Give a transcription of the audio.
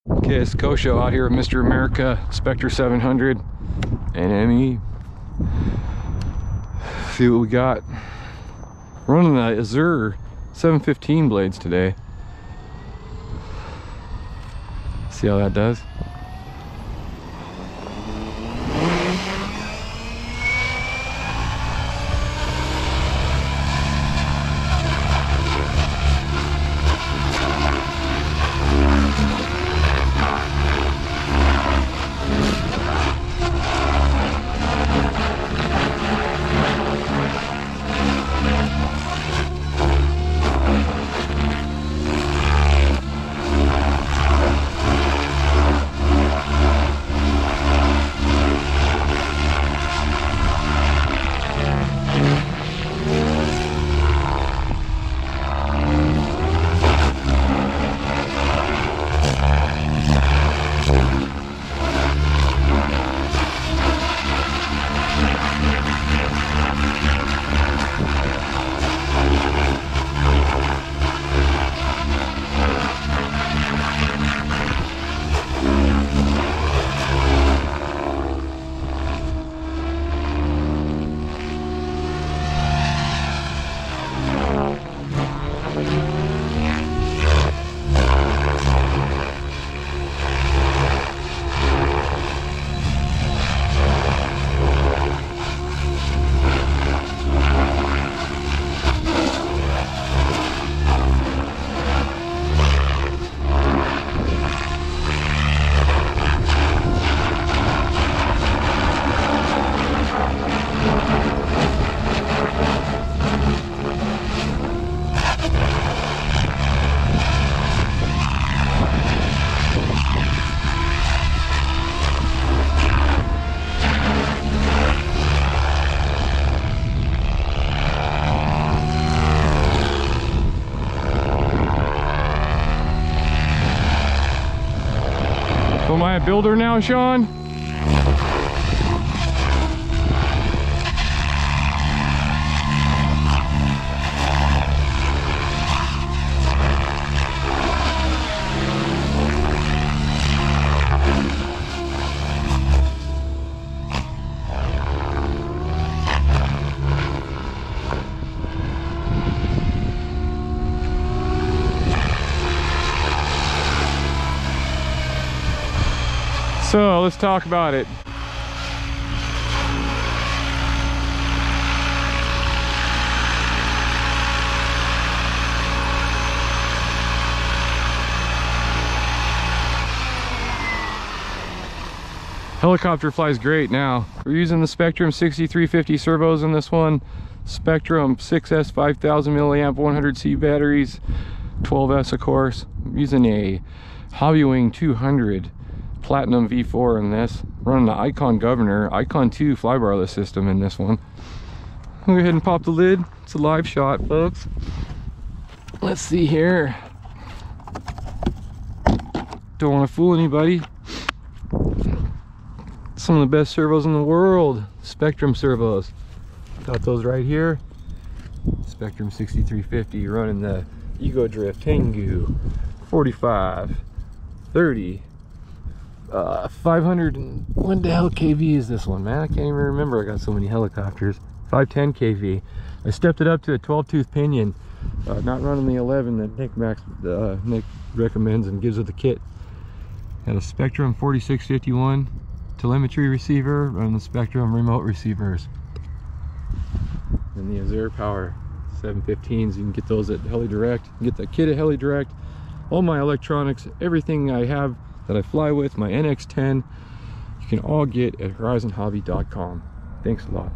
Okay, it's Kosho out here with Mr. America, Specter 700, N.M.E. See what we got. Running the Azure 715 blades today. See how that does. So am I a builder now, Sean? So let's talk about it. Helicopter flies great now. We're using the Spectrum 6350 servos in this one. Spectrum 6S 5000 milliamp 100C batteries, 12S of course. I'm using a Hobbywing 200 Platinum V4 in this. Running the Icon Governor, Icon 2 flybarless system in this one. I'll go ahead and pop the lid. It's a live shot, folks. Let's see here. Don't want to fool anybody. Some of the best servos in the world. Spectrum servos. Got those right here. Spectrum 6350 running the Ego Drift Tengu 45 30 500 and what the hell kV is this one, man? I can't even remember. I got so many helicopters. 510 kV. I stepped it up to a 12-tooth pinion, not running the 11 that Nick recommends and gives with the kit. Got a Spectrum 4651 telemetry receiver, running the Spectrum remote receivers, and the Azure Power 715s. You can get those at HeliDirect. You can get that kit at HeliDirect. All my electronics, everything I have that I fly with, my NX10, you can all get at horizonhobby.com. Thanks a lot.